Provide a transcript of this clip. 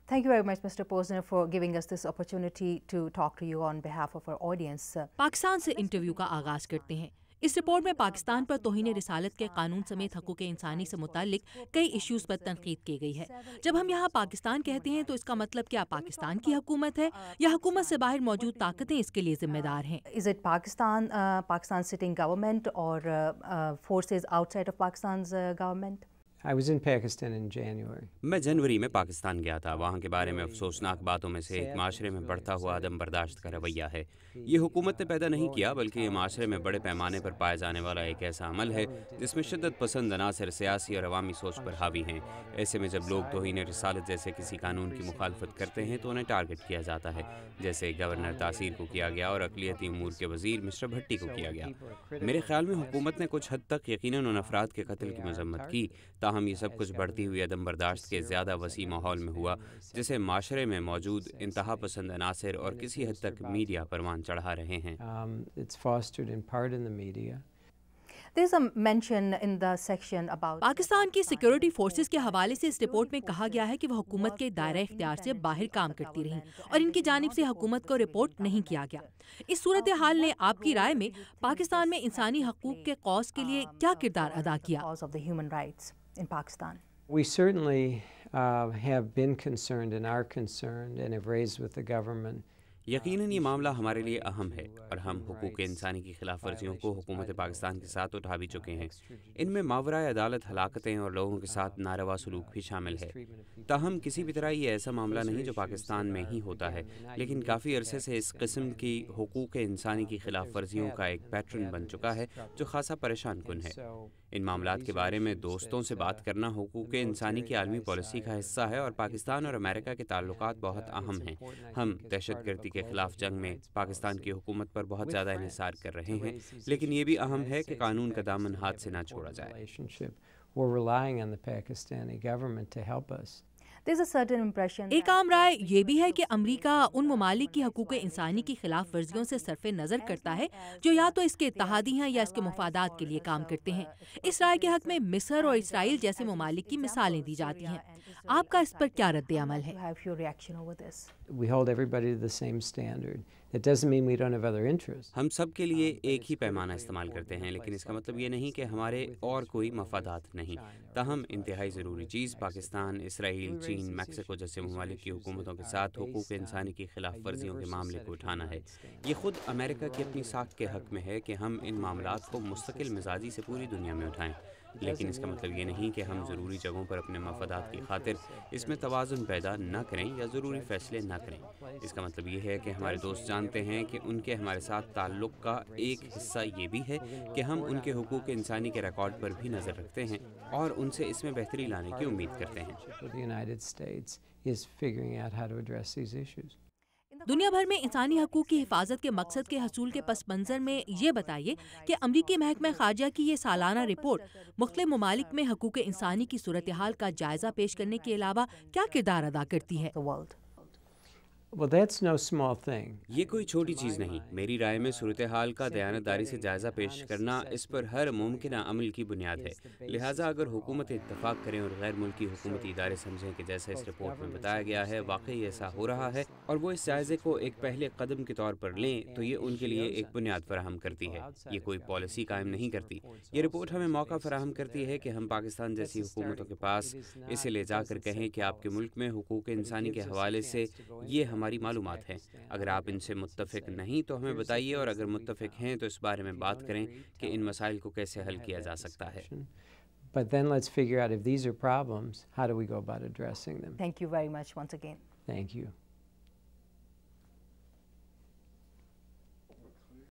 Thank you very much, Mr. Posner, for giving us this opportunity to talk to you on behalf of our audience. Pakistan سے interview کا آغاز کرتے ہیں۔ اس report میں پاکستان پر توہین رسالت کے قانون سمیت حقوق انسانی سے متعلق کئی ایشوز پر تنقید کی گئی ہے۔ جب ہم یہاں پاکستان کہتے ہیں تو اس کا مطلب کیا پاکستان کی حکومت ہے یا حکومت سے باہر موجود طاقتیں اس کے لیے ذمہ دار ہیں؟ Is it Pakistan sitting government or forces outside of Pakistan's government? I was in Pakistan in January. میں جنوری میں پاکستان گیا تھا۔ وہاں کے بارے میں افسوسناک باتوں میں سے ایک معاشرے میں بڑھتا ہوا عدم برداشت کا رویہ ہے۔ یہ حکومت نے پیدا نہیں کیا بلکہ یہ معاشرے میں بڑے پیمانے پر پائے جانے والا ایک ایسا عمل ہے جس میں شدت پسند عناصر سیاسی اور عوامی سوچ پر حاوی ہیں۔ ایسے میں جب لوگ توہین رسالت جیسے کسی قانون کی مخالفت کرتے ہیں تو انہیں ٹارگٹ کیا جاتا ہے، جیسے گورنر تاثیر کو کیا گیا اور اقلیتی امور کے وزیر مسٹر بھٹی کو کیا گیا۔ میرے خیال میں حکومت نے کچھ حد تک یقیناً ان افراد کے قتل کی مذمت کی، تاہم یہ سب کچھ بڑھتی ہوئی عدم برداشت کے زیادہ وسیع ماحول میں ہوا جسے معاشرے میں موجود انتہا پسند عناصر اور کسی حد تک میڈیا پروان چڑھا رہے ہیں۔ It's fostered in part in the media. There's a mention in the section about Pakistan کی سیکورٹی فورسز کے حوالے سے اس رپورٹ میں کہا گیا ہے کہ وہ حکومت کے دائرہ اختیار سے باہر کام کرتی رہیں اور ان کی جانب سے حکومت کو رپورٹ نہیں کیا گیا۔ اس صورتحال نے آپ کی رائے میں پاکستان میں انسانی حقوق کے قوس کے لیے کیا کردار ادا کیا؟ cause of the human rights in Pakistan. We certainly have been concerned and are concerned and have raised with the government. یقیناً یہ معاملہ ہمارے لیے اہم ہے اور ہم حقوق انسانی کی خلاف ورزیوں کو حکومت پاکستان کے ساتھ اٹھا بھی چکے ہیں۔ ان میں ماورائے عدالت ہلاکتیں اور لوگوں کے ساتھ ناروا سلوک بھی شامل ہے۔ تاہم کسی بھی طرح یہ ایسا معاملہ نہیں جو پاکستان میں ہی ہوتا ہے، لیکن کافی عرصے سے اس قسم کی حقوق انسانی کی خلاف ورزیوں کا ایک پیٹرن بن چکا ہے جو خاصا پریشان کن ہے۔ ان معاملات کے بارے میں دوستوں سے بات کرنا حقوق انسانی کی عالمی پالیسی کا حصہ ہے اور پاکستان اور امریکہ کے تعلقات بہت اہم ہیں۔ ہم دہشت گردی کے خلاف جنگ میں پاکستان کی حکومت پر بہت زیادہ انحصار کر رہے ہیں، لیکن یہ بھی اہم ہے کہ قانون کا دامن ہاتھ سے نہ چھوڑا جائے۔ We're relying on the Pakistani government to help us. There's a certain impression ایک عام رائے یہ بھی ہے کہ امریکہ ان ممالک کی حقوق انسانی کی خلاف ورزیوں سے صرف نظر کرتا ہے جو یا تو اس کے اتحادی ہیں یا اس کے مفادات کے لیے کام کرتے ہیں۔ اس رائے کے حق میں مصر اور اسرائیل جیسے ممالک کی مثالیں دی جاتی ہیں۔ آپ کا اس پر کیا رد عمل ہے؟ you have your reaction over this. We hold everybody to the same standard. That doesn't mean we don't have other interests. ہم سب کے لیے ایک ہی پیمانہ استعمال کرتے ہیں، لیکن اس کا مطلب یہ نہیں کہ ہمارے اور کوئی مفادات نہیں۔ تاہم انتہائی ضروری چیز پاکستان، اسرائیل، چین، میکسیکو جیسے ممالک کی حکومتوں کے ساتھ حقوق انسانی کی خلاف ورزیوں کے معاملے کو اٹھانا ہے۔ یہ خود امریکہ کی اپنی ساکھ کے حق میں ہے کہ ہم ان معاملات کو مستقل مزاجی سے پوری دنیا میں اٹھائیں، لیکن اس کا مطلب یہ نہیں کہ ہم ضروری جگہوں پر اپنے مفادات کی خاطر اس میں توازن پیدا نہ کریں یا ضروری فیصلے نہ کریں۔ اس کا مطلب یہ ہے کہ ہمارے دوست جانتے ہیں کہ ان کے ہمارے ساتھ تعلق کا ایک حصہ یہ بھی ہے کہ ہم ان کے حقوق انسانی کے ریکارڈ پر بھی نظر رکھتے ہیں اور ان سے اس میں بہتری لانے کی امید کرتے ہیں۔ The United States is figuring out how to address these issues. دنیا بھر میں انسانی حقوق کی حفاظت کے مقصد کے حصول کے پس منظر میں یہ بتائیے کہ امریکی محکمہ خارجہ کی یہ سالانہ رپورٹ مختلف ممالک میں حقوق انسانی کی صورتحال کا جائزہ پیش کرنے کے علاوہ کیا کردار ادا کرتی ہے؟ The world. Well, that's no small thing. یہ کوئی چھوٹی چیز نہیں۔ میری رائے میں صورتحال کا دیانتداری سے جائزہ پیش کرنا اس پر ہر ممکنہ عمل کی بنیاد ہے۔ لہٰذا اگر حکومت اتفاق کریں اور غیر ملکی حکومتی ادارے سمجھیں کہ جیسا اس رپورٹ میں بتایا گیا ہے واقعی ایسا ہو رہا ہے اور وہ اس جائزے کو ایک پہلے قدم کے طور پر لیں تو یہ ان کے لیے ایک بنیاد فراہم کرتی ہے، یہ کوئی پالیسی قائم نہیں کرتی۔ یہ رپورٹ ہمیں موقع فراہم کرتی ہے کہ ہم پاکستان جیسی حکومتوں کے پاس اسے لے جا کر کہیں کہ آپ کے ملک میں حقوق انسانی کے حوالے سے یہ ہماری معلومات ہیں۔ اگر آپ ان سے متفق نہیں تو ہمیں بتائیے، اور اگر متفق ہیں تو اس بارے میں بات کریں کہ ان مسائل کو کیسے حل کیا جا سکتا ہے۔ But then let's figure out if these are problems, how do we go about addressing them? Thank you very much once again. Thank you.